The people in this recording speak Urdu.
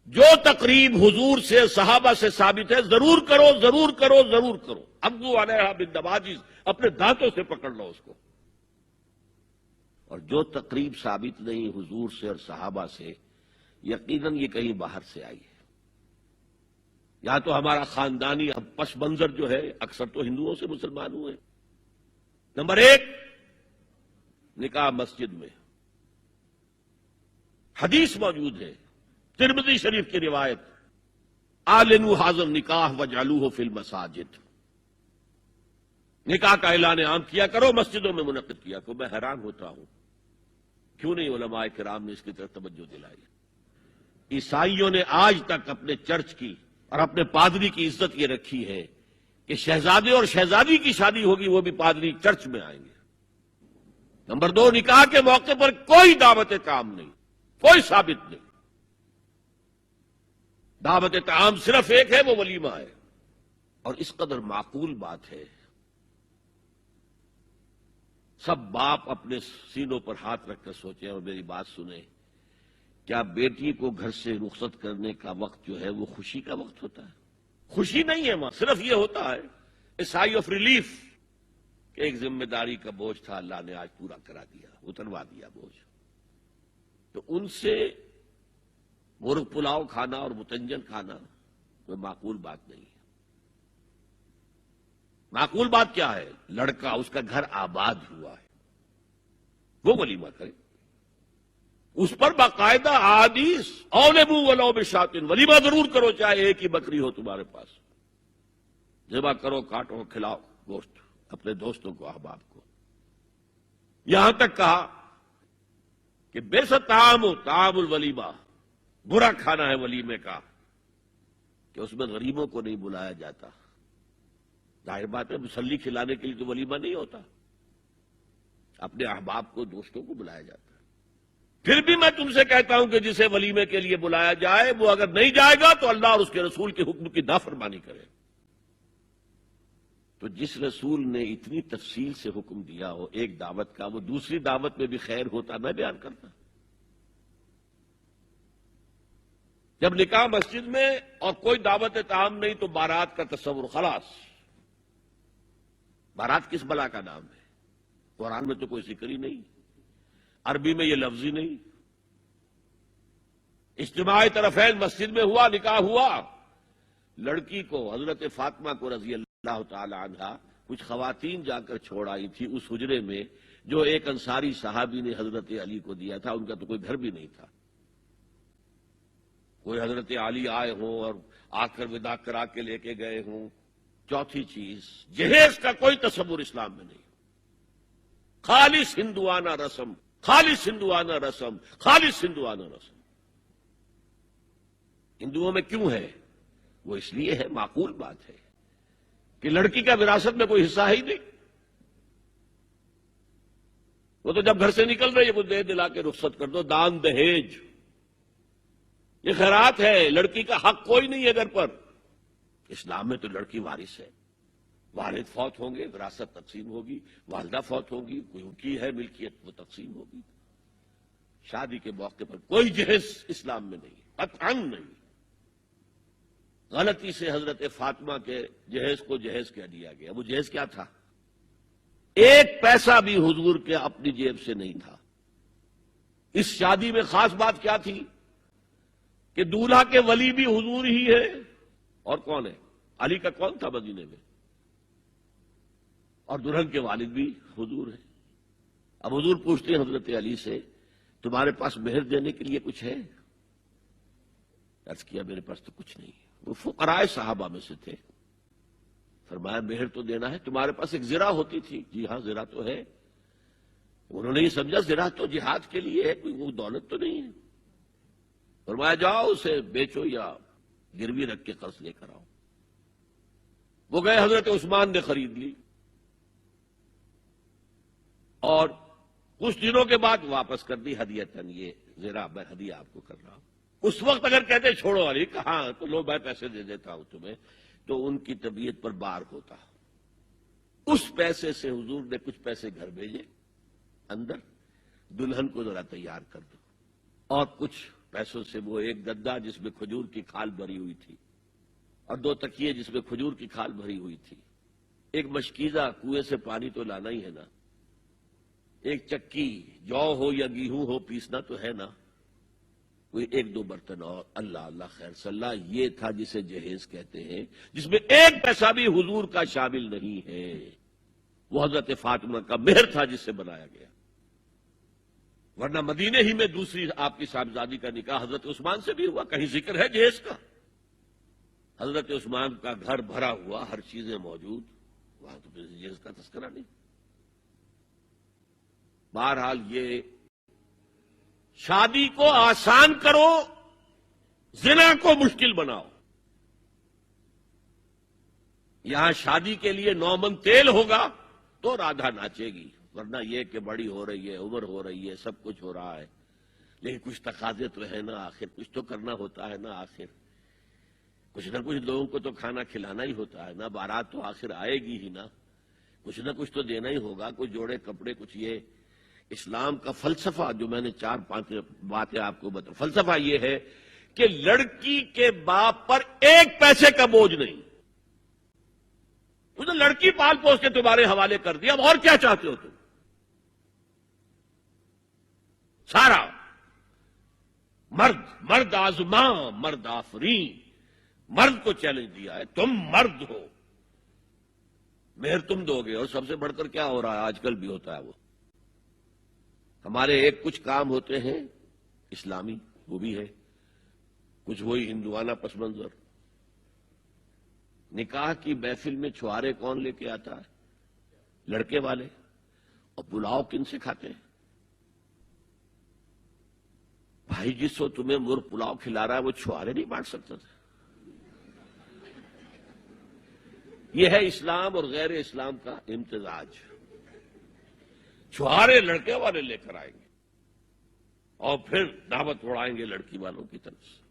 جو تقریب حضور سے صحابہ سے ثابت ہے ضرور کرو ضرور کرو ضرور کرو. ابو علیہا بالنواجذ، اپنے دانتوں سے پکڑ لو اس کو. اور جو تقریب ثابت نہیں حضور سے اور صحابہ سے، یقیناً یہ کہیں باہر سے آئی ہے. یا تو ہمارا خاندانی پس منظر جو ہے اکثر تو ہندوؤں سے مسلمان ہوئے. نمبر 1، نکاح مسجد میں. حدیث موجود ہے، ترمذی شریف کی روایت، اعلنوا ھذا النکاح وجعلوہ فی المساجد. نکاح کا اعلان عام کیا کرو، مسجدوں میں منعقد کیا کرو. میں حیران ہوتا ہوں کیوں نہیں علماء کرام نے اس کی طرف توجہ دلائی. عیسائیوں نے آج تک اپنے چرچ کی اور اپنے پادری کی عزت یہ رکھی ہے کہ شہزادے اور شہزادی کی شادی ہوگی وہ بھی پادری چرچ میں آئیں گے. نمبر 2، نکاح کے موقع پر کوئی دعوت طعام نہیں، کوئی ثابت نہیں. دعوت طعام صرف ایک ہے، وہ ولیمہ ہے. اور اس قدر معقول بات ہے، سب باپ اپنے سینوں پر ہاتھ رکھ کر سوچیں اور میری بات سنیں. کیا بیٹی کو گھر سے رخصت کرنے کا وقت جو ہے وہ خوشی کا وقت ہوتا ہے؟ خوشی نہیں ہے وہاں، صرف یہ ہوتا ہے اے سائی آف ریلیف کہ ایک ذمہ داری کا بوجھ تھا، اللہ نے آج پورا کرا دیا، اتروا دیا بوجھ. تو ان سے مرغ پلاؤ کھانا اور متنجن کھانا کوئی معقول بات نہیں ہے. معقول بات کیا ہے؟ لڑکا، اس کا گھر آباد ہوا ہے، وہ ولیمہ کرے. اس پر باقاعدہ احادیث اولبوا ولو بشاۃ، ولیمہ ضرور کرو چاہے ایک ہی بکری ہو تمہارے پاس. ذبح کرو، کاٹو، کھلاؤ گوشت اپنے دوستوں کو، احباب کو. یہاں تک کہا کہ بئس الطعام طعام الولیمہ، برا کھانا ہے ولیمے کا کہ اس میں غریبوں کو نہیں بلایا جاتا. ظاہر بات ہے، مسلی کھلانے کے لیے تو ولیمہ نہیں ہوتا، اپنے احباب کو، دوستوں کو بلایا جاتا ہے. پھر بھی میں تم سے کہتا ہوں کہ جسے ولیمے کے لیے بلایا جائے وہ اگر نہیں جائے گا تو اللہ اور اس کے رسول کے حکم کی نافرمانی کرے. تو جس رسول نے اتنی تفصیل سے حکم دیا ہو ایک دعوت کا، وہ دوسری دعوت میں بھی خیر ہوتا میں بیان کرتا. جب نکاح مسجد میں اور کوئی دعوت طعام نہیں تو بارات کا تصور خلاص. بارات کس بلا کا نام ہے؟ قرآن میں تو کوئی ذکر ہی نہیں، عربی میں یہ لفظ ہی نہیں. اجتماع طرفین مسجد میں ہوا، نکاح ہوا. لڑکی کو، حضرت فاطمہ کو رضی اللہ تعالی عنہا، کچھ خواتین جا کر چھوڑ آئی تھی اس حجرے میں جو ایک انصاری صحابی نے حضرت علی کو دیا تھا. ان کا تو کوئی گھر بھی نہیں تھا. کوئی حضرت علی آئے ہوں اور آ کر وداع کرا کے لے کے گئے ہوں. چوتھی چیز، جہیز کا کوئی تصور اسلام میں نہیں. خالص ہندوانہ رسم، خالص ہندوانہ رسم، خالص ہندوانہ رسم. ہندوؤں میں کیوں ہے؟ وہ اس لیے ہے، معقول بات ہے کہ لڑکی کا وراثت میں کوئی حصہ ہی نہیں. وہ تو جب گھر سے نکل رہی ہے وہ دے دلا کے رخصت کر دو. دان دہیج یہ خیرات ہے، لڑکی کا حق کوئی نہیں ہے گھر پر. اسلام میں تو لڑکی وارث ہے. والد فوت ہوں گے، وراثت تقسیم ہوگی. والدہ فوت ہوگی، کوئی ان کی ہے ملکیت، وہ تقسیم ہوگی. شادی کے موقع پر کوئی جہیز اسلام میں نہیں، قطعاً نہیں. غلطی سے حضرت فاطمہ کے جہیز کو جہیز کہہ دیا گیا. وہ جہیز کیا تھا؟ ایک پیسہ بھی حضور کے اپنی جیب سے نہیں تھا. اس شادی میں خاص بات کیا تھی کہ دولہا کے ولی بھی حضور ہی ہے. اور کون ہے؟ علی کا کون تھا مدینے میں؟ اور دلہن کے والد بھی حضور ہیں. اب حضور پوچھتے ہیں حضرت علی سے، تمہارے پاس مہر دینے کے لیے کچھ ہے؟ عرض کیا میرے پاس تو کچھ نہیں. وہ فقراء صحابہ میں سے تھے. فرمایا مہر تو دینا ہے. تمہارے پاس ایک زرہ ہوتی تھی؟ جی ہاں زرہ تو ہے. انہوں نے یہ سمجھا زرہ تو جہاد کے لیے ہے، کوئی وہ دولت تو نہیں ہے. فرمایا جاؤ اسے بیچو یا گروی رکھ کے قرض لے کر آؤ. وہ گئے، حضرت عثمان نے خرید لی اور کچھ دنوں کے بعد واپس کر دی ہدیتاً. یہ زرہ میں ہدیہ آپ کو کر رہا ہوں. اس وقت اگر کہتے چھوڑو علی، کہاں تو لو میں پیسے دے دیتا ہوں تمہیں، تو ان کی طبیعت پر بار ہوتا. اس پیسے سے حضور نے کچھ پیسے گھر بھیجے اندر، دلہن کو ذرا تیار کر دو اور کچھ پیسوں سے وہ ایک گدا جس میں کھجور کی کھال بھری ہوئی تھی اور 2 تکیے جس میں کھجور کی کھال بھری ہوئی تھی، ایک مشکیزہ کنویں سے پانی تو لانا ہی ہے نا، ایک چکی جو ہو یا گیہوں ہو پیسنا تو ہے نا، کوئی 1-2 برتن اور اللہ اللہ خیر صلی اللہ، یہ تھا جسے جہیز کہتے ہیں، جس میں ایک پیسہ بھی حضور کا شامل نہیں ہے۔ وہ حضرت فاطمہ کا مہر تھا جس سے بنایا گیا، ورنہ مدینے ہی میں دوسری آپ کی صاحبزادی کا نکاح حضرت عثمان سے بھی ہوا، کہیں ذکر ہے جہیز کا؟ حضرت عثمان کا گھر بھرا ہوا، ہر چیزیں موجود، وہاں تو پھر جہیز کا تذکرہ نہیں۔ بہرحال یہ شادی کو آسان کرو، زنا کو مشکل بناؤ۔ یہاں شادی کے لیے 9 من تیل ہوگا تو رادھا ناچے گی، ورنہ یہ کہ بڑی ہو رہی ہے، عمر ہو رہی ہے، سب کچھ ہو رہا ہے، لیکن کچھ تقاضے تو ہے نا، آخر کچھ تو کرنا ہوتا ہے نا، آخر کچھ نہ کچھ لوگوں کو تو کھانا کھلانا ہی ہوتا ہے نا، بارات تو آخر آئے گی ہی نا، کچھ نہ کچھ تو دینا ہی ہوگا، کچھ جوڑے کپڑے، کچھ یہ۔ اسلام کا فلسفہ جو میں نے 4-5 باتیں آپ کو بتا، فلسفہ یہ ہے کہ لڑکی کے باپ پر 1 پیسے کا بوجھ نہیں، تو لڑکی پال پوس کے تمہارے حوالے کر دیا، اب اور کیا چاہتے ہو تم؟ سارا مرد آزماں مرد آفرین، مرد کو چیلنج دیا ہے، تم مرد ہو، مہر تم دو گے، اور سب سے بڑھ کر کیا ہو رہا ہے آج کل بھی ہوتا ہے، وہ ہمارے ایک کچھ کام ہوتے ہیں اسلامی، وہ بھی ہے، کچھ وہی ہندوانہ پس منظر۔ نکاح کی محفل میں چھوارے کون لے کے آتا ہے؟ لڑکے والے، اور پلاؤ کن سے کھاتے ہیں؟ بھائی جس کو تمہیں مرغ پلاؤ کھلا رہا ہے وہ چھوارے نہیں بانٹ سکتا تھا؟ یہ ہے اسلام اور غیر اسلام کا امتزاج۔ چھوارے لڑکے والے لے کر آئیں گے اور پھر دعوت اڑائیں گے لڑکی والوں کی طرف سے۔